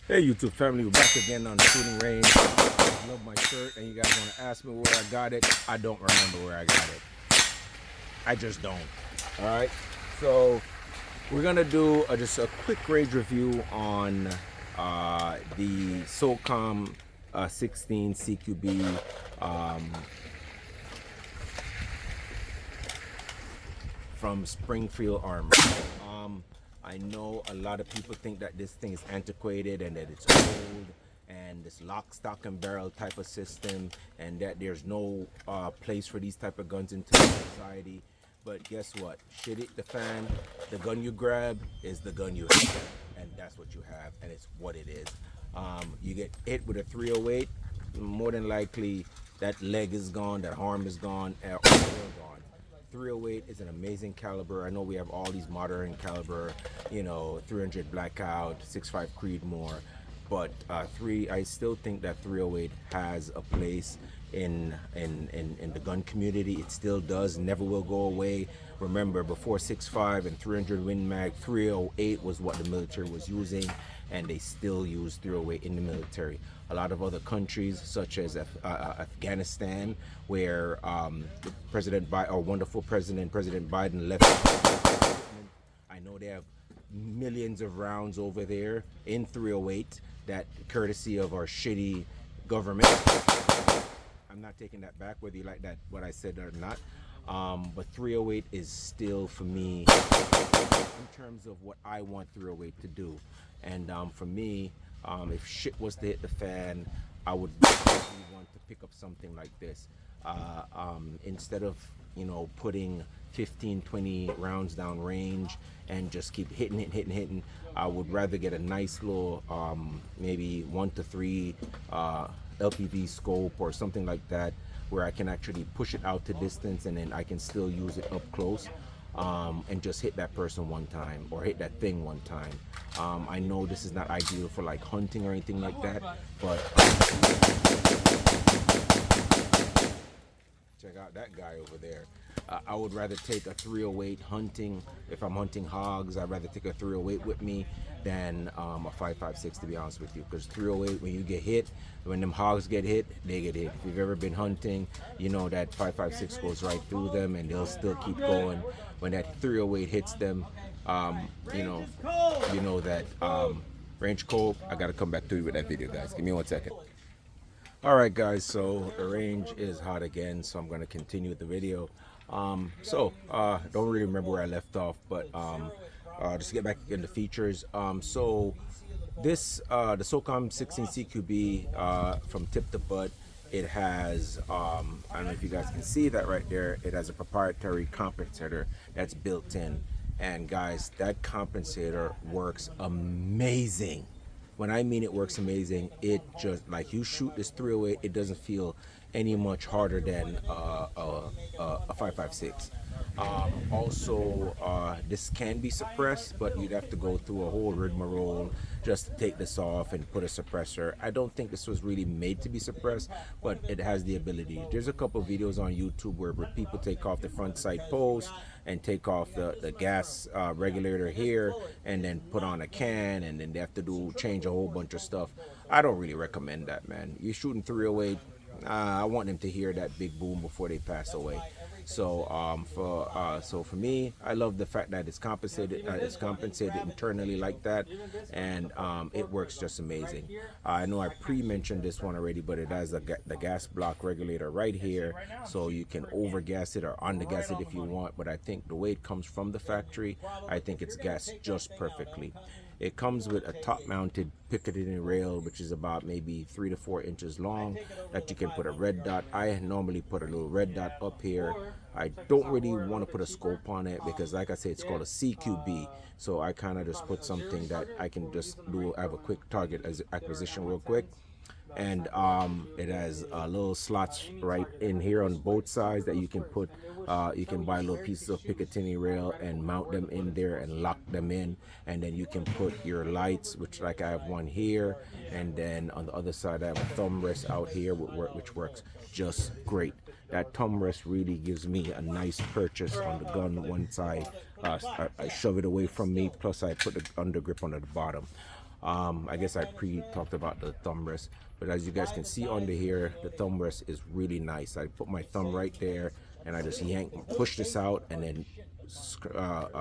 Hey YouTube family, we're back again on shooting range. I love my shirt and you guys want to ask me where I got it. I don't remember where I got it. I just don't. Alright, so we're gonna do just a quick range review on the Socom 16 CQB from Springfield Armor. I know a lot of people think that this thing is antiquated and that it's old and this lock, stock, and barrel type of system, and that there's no place for these type of guns in today's society. But guess what? Shit hit the fan. The gun you grab is the gun you have, and that's what you have, and it's what it is. You get hit with a 308, more than likely that leg is gone, that arm is gone, or all gone. 308 is an amazing caliber. I know we have all these modern caliber, 300 Blackout, 6.5 Creedmoor, but I still think that 308 has a place in the gun community. It still does, never will go away. Remember, before 6.5 and 300 Win Mag, 308 was what the military was using, and they still use 308 in the military. A lot of other countries, such as Afghanistan, where our wonderful President Biden left. I know they have millions of rounds over there in 308, that courtesy of our shitty government. I'm not taking that back, whether you like that what I said or not. But 308 is still, for me, in terms of what I want 308 to do. And for me, if shit was to hit the fan, I would definitely want to pick up something like this. Instead of, putting 15, 20 rounds down range and just keep hitting, I would rather get a nice little, maybe 1 to 3 LPV scope or something like that, where I can actually push it out to distance and then I can still use it up close, and just hit that person one time or hit that thing one time. I know this is not ideal for like hunting or anything like that, but check out that guy over there. I would rather take a 308 hunting. If I'm hunting hogs, I'd rather take a 308 with me than a 5.56, to be honest with you. Because 308, when you get hit, when them hogs get hit, they get hit. If you've ever been hunting, you know that 5.56 goes right through them and they'll still keep going. When that 308 hits them, you know that range cold. I gotta come back to you with that video, guys. Give me 1 second. Alright guys, so the range is hot again, so I'm going to continue the video. Don't really remember where I left off, but just to get back into features. So this, the Socom 16 CQB, from tip to butt, it has, I don't know if you guys can see that right there, it has a proprietary compensator that's built in. And guys, that compensator works amazing. When I mean it works amazing, it just, like, you shoot this 308, it doesn't feel any much harder than a 5.56. This can be suppressed, but you'd have to go through a whole rigmarole just to take this off and put a suppressor. I don't think this was really made to be suppressed, but it has the ability. There's a couple of videos on YouTube where people take off the front sight post and take off the gas regulator here and then put on a can, and then they have to change a whole bunch of stuff. I don't really recommend that, man. You're shooting 308, I want them to hear that big boom before they pass away. So for me, I love the fact that it's compensated internally like that, and it works just amazing. I know I pre-mentioned this one already, but it has the gas block regulator right here, so you can overgas it or undergas it if you want. But I think the way it comes from the factory, I think it's gassed just perfectly. It comes with a top-mounted Picatinny rail, which is about maybe 3 to 4 inches long, that you can put a red dot. I normally put a little red dot up here. I don't really want to put a scope on it because, like I said, it's called a CQB. So I kind of just put something that I can just have a quick target acquisition real quick. And it has little slots right in here on both sides that you can put, you can buy little pieces of Picatinny rail and mount them in there and lock them in, and then you can put your lights, which, like, I have one here, and then on the other side I have a thumb rest out here which works just great. That thumb rest really gives me a nice purchase on the gun once I shove it away from me, plus I put the undergrip on the bottom. I guess I talked about the thumb rest, but as you guys can see under here, the thumb rest is really nice. I put my thumb right there, and I just push this out, and then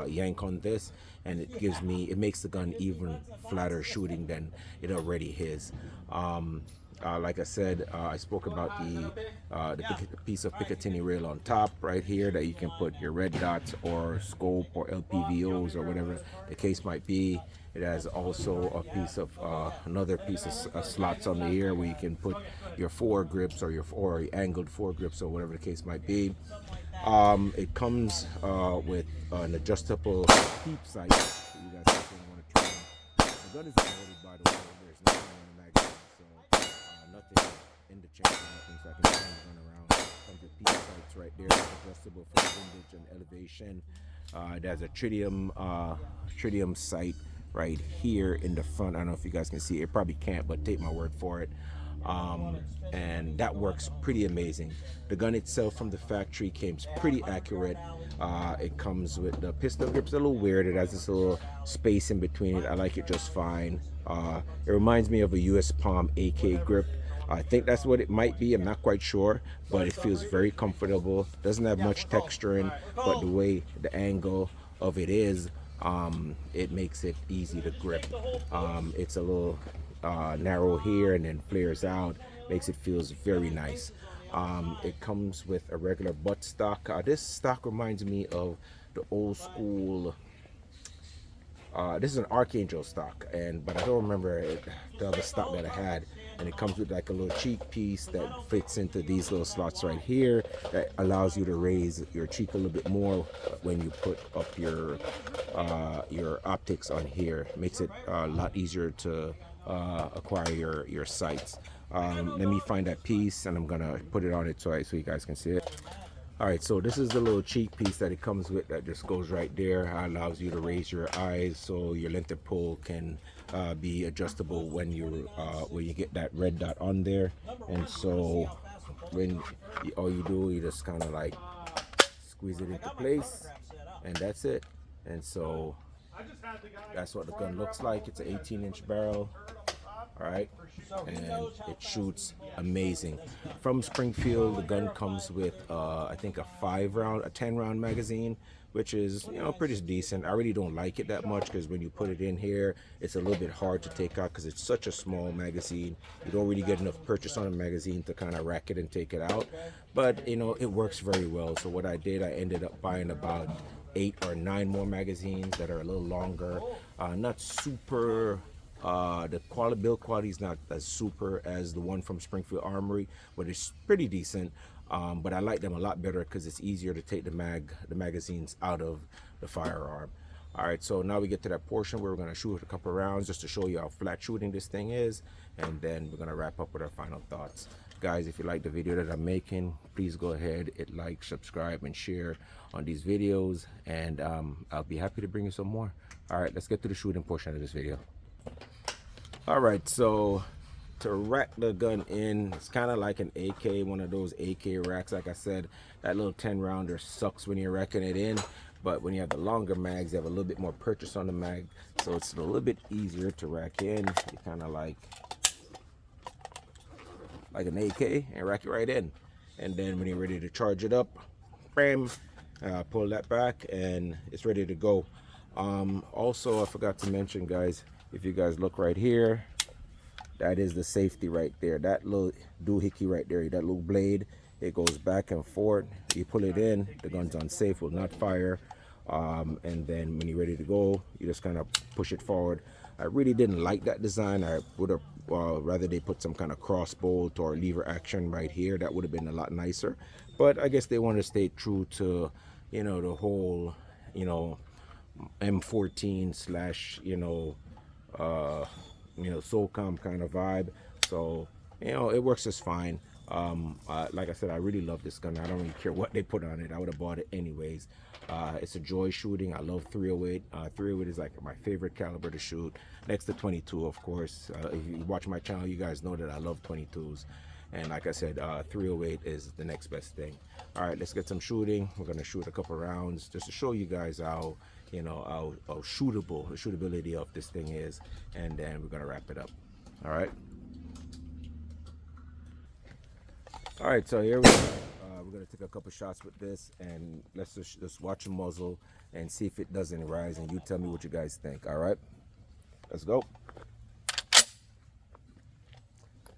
yank on this, and it makes the gun even flatter shooting than it already is. Like I said, I spoke about the piece of Picatinny rail on top right here that you can put your red dots or scope or LPVOs or whatever the case might be. It has also a piece of another piece of slots on the ear where you can put your foregrips or your angled foregrips or whatever the case might be. It comes with an adjustable peep sight. So you guys want to try. The gun is loaded, by the way. There's nothing in the magazine, so nothing in the chamber, nothing, so I can turn the gun around. Comes with peep sights right there, adjustable for windage and elevation. It has a tritium sight right here in the front. I don't know if you guys can see it. You probably can't, but take my word for it. And that works pretty amazing. The gun itself from the factory came pretty accurate. It comes with the pistol grip's a little weird. It has this little space in between it. I like it just fine. It reminds me of a US Palm AK grip. I think that's what it might be. I'm not quite sure, but it feels very comfortable. Doesn't have much texture in, but the way the angle of it is, it makes it easy to grip. It's a little narrow here and then flares out, makes it feels very nice. It comes with a regular butt stock. This stock reminds me of the old school. This is an Archangel stock, but I don't remember the other stock that I had. And it comes with like a little cheek piece that fits into these little slots right here that allows you to raise your cheek a little bit more when you put up your optics on here. It makes it a lot easier to acquire your sights. Let me find that piece, and I'm gonna put it on it so you guys can see it. All right, so this is the little cheek piece that it comes with that just goes right there. Allows you to raise your eyes so your length of pull can be adjustable when you get that red dot on there. And so when all you do, you just kind of like squeeze it into place, and that's it. And so that's what the gun looks like. It's an 18-inch barrel. All right, and it shoots amazing. From Springfield, the gun comes with I think a 10-round magazine, which is pretty decent. I really don't like it that much because when you put it in here, it's a little bit hard to take out because it's such a small magazine. You don't really get enough purchase on a magazine to kind of rack it and take it out, but it works very well. So what I did, I ended up buying about 8 or 9 more magazines that are a little longer, not super. The build quality is not as super as the one from Springfield Armory, but it's pretty decent. But I like them a lot better because it's easier to take the magazines out of the firearm. All right, so now we get to that portion where we're going to shoot a couple rounds just to show you how flat shooting this thing is, and then we're going to wrap up with our final thoughts. Guys, if you like the video that I'm making, please go ahead, hit like, subscribe, and share on these videos, and I'll be happy to bring you some more. All right, let's get to the shooting portion of this video. All right, so to rack the gun in, it's kind of like an AK, one of those AK racks. Like I said, that little 10-rounder sucks when you're racking it in, but when you have the longer mags, you have a little bit more purchase on the mag, so it's a little bit easier to rack in. You kind of like an AK and rack it right in, and then when you're ready to charge it up, bam, pull that back and it's ready to go. Also, I forgot to mention, guys, if you guys look right here, that is the safety right there. That little doohickey right there, that little blade, it goes back and forth. You pull it in, the gun's unsafe, will not fire. And then when you're ready to go, you just kind of push it forward. I really didn't like that design. I would have rather they put some kind of cross bolt or lever action right here. That would have been a lot nicer. But I guess they want to stay true to, the whole, M14 slash, Socom kind of vibe. So it works just fine. Like I said, I really love this gun. I don't really care what they put on it. I would have bought it anyways. It's a joy shooting. I love 308. 308 is like my favorite caliber to shoot, next to 22, of course. If you watch my channel, you guys know that I love 22s. And like I said, 308 is the next best thing. All right, let's get some shooting. We're gonna shoot a couple rounds just to show you guys how you know, how shootable the shootability of this thing is, and then we're gonna wrap it up. All right. All right, so here we go. We're gonna take a couple shots with this, and let's just watch the muzzle and see if it does any rise, and you tell me what you guys think. All right, let's go.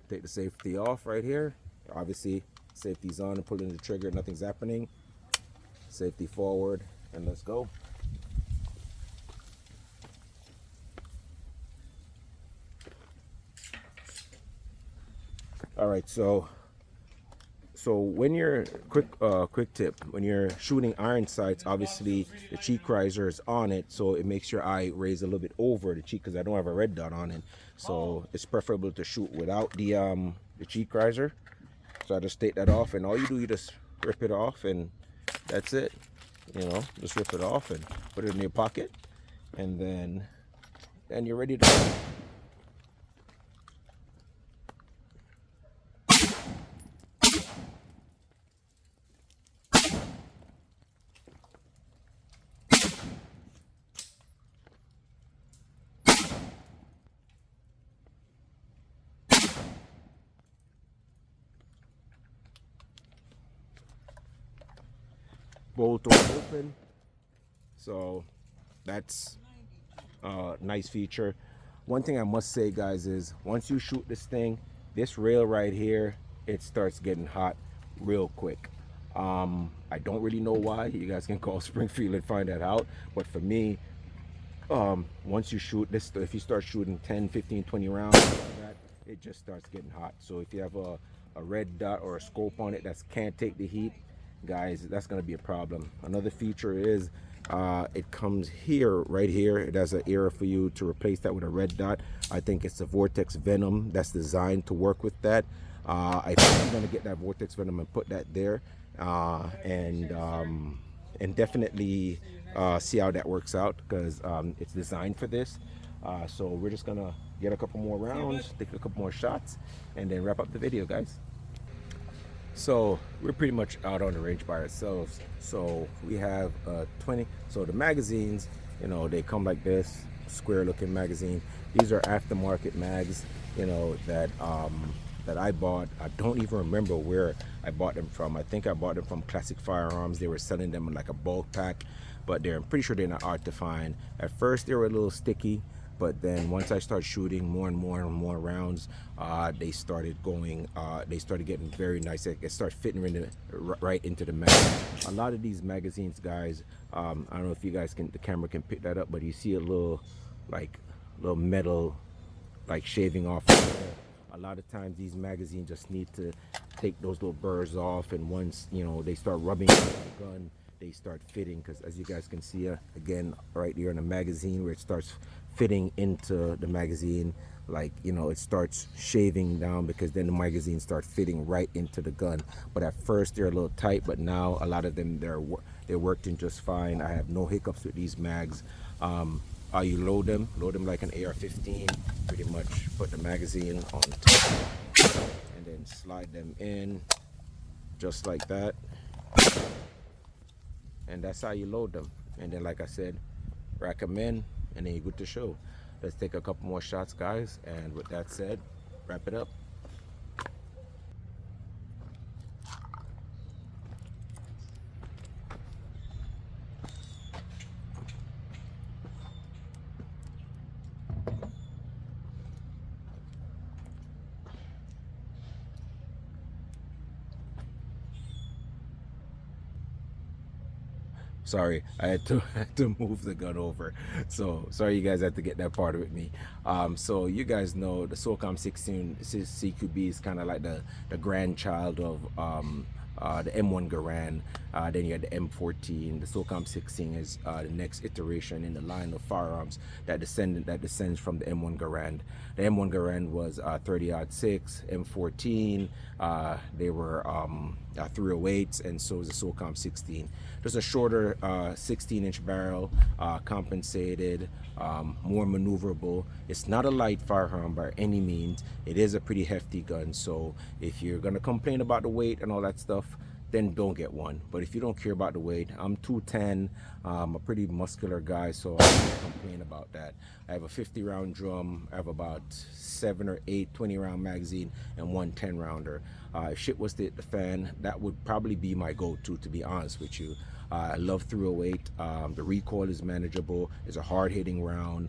Take the safety off right here. Obviously, safety's on and pulling the trigger, nothing's happening. Safety forward, and let's go. All right, so when you're quick tip, when you're shooting iron sights, obviously the cheek riser is on it, so it makes your eye raise a little bit over the cheek because I don't have a red dot on it. So it's preferable to shoot without the cheek riser. So I just take that off, and all you do, you just rip it off, and that's it. You know, just rip it off and put it in your pocket, and then you're ready to go. Both are open, so that's a nice feature. One thing I must say, guys, is once you shoot this thing, this rail right here, it starts getting hot real quick. I don't really know why. You guys can call Springfield and find that out, but for me, once you shoot this, if you start shooting 10, 15, 20 rounds like that, it just starts getting hot. So if you have a red dot or a scope on it that can't take the heat, guys, that's going to be a problem. Another feature is it comes here, right here. It has an area for you to replace that with a red dot. I think it's a Vortex Venom that's designed to work with that. I think I'm going to get that Vortex Venom and put that there, and definitely see how that works out, because it's designed for this. So we're just going to get a couple more rounds, take a couple more shots, and then wrap up the video, guys. So we're pretty much out on the range by ourselves. So we have 20. So the magazines, you know, they come like this, square looking magazine. These are aftermarket mags, you know, that I bought. I don't even remember where I bought them from. I think I bought them from Classic Firearms. They were selling them in like a bulk pack, but I'm pretty sure they're not hard to find. At first they were a little sticky, but then once I started shooting more and more rounds, they started getting very nice. It started fitting right into the mag. A lot of these magazines, guys, I don't know if you guys the camera can pick that up, but you see a little metal like shaving off there. A lot of times these magazines just need to take those little burrs off, and once, you know, they start rubbing on the gun, they start fitting, because as you guys can see again right here in the magazine, where it starts fitting into the magazine, like, you know, it starts shaving down, because then the magazine starts fitting right into the gun. But at first they're a little tight, but now a lot of them, they're working just fine. I have no hiccups with these mags. You load them like an AR-15, pretty much put the magazine on top and then slide them in just like that, and that's how you load them. And then, like I said, rack them in, and then you're good to show. Let's take a couple more shots, guys, and with that said, wrap it up. Sorry, I had to move the gun over. So sorry you guys had to get that part with me. So you guys know the Socom 16 CQB is kind of like the grandchild of the M1 Garand. Then you had the M14. The Socom 16 is the next iteration in the line of firearms that descends from the M1 Garand. The M1 Garand was 30-06, M14. They were 308s, and so is the Socom 16. Just a shorter 16-inch barrel, compensated, more maneuverable. It's not a light firearm by any means. It is a pretty hefty gun, so if you're gonna complain about the weight and all that stuff, then don't get one. But if you don't care about the weight, I'm 210. I'm a pretty muscular guy, so I can't complain about that. I have a 50 round drum. I have about 7 or 8 20 round magazine and one 10 rounder. If shit was to hit the fan, that would probably be my go-to, to be honest with you. I love 308. The recoil is manageable. It's a hard-hitting round.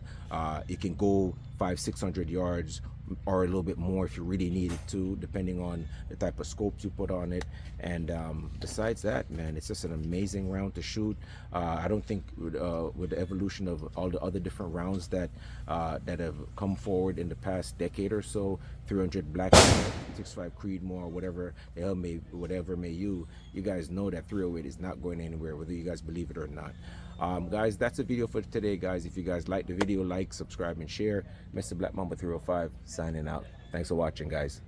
It can go 500-600 yards or a little bit more if you really need it to, depending on the type of scopes you put on it. And besides that, man, it's just an amazing round to shoot. I don't think with the evolution of all the other different rounds that have come forward in the past decade or so, 300 Black, 65 Creedmoor, whatever the hell may you guys know that 308 is not going anywhere, whether you guys believe it or not. Guys, that's the video for today, guys. If you guys like the video, like, subscribe, and share. Mr. Black Mamba 305 signing out. Thanks for watching, guys.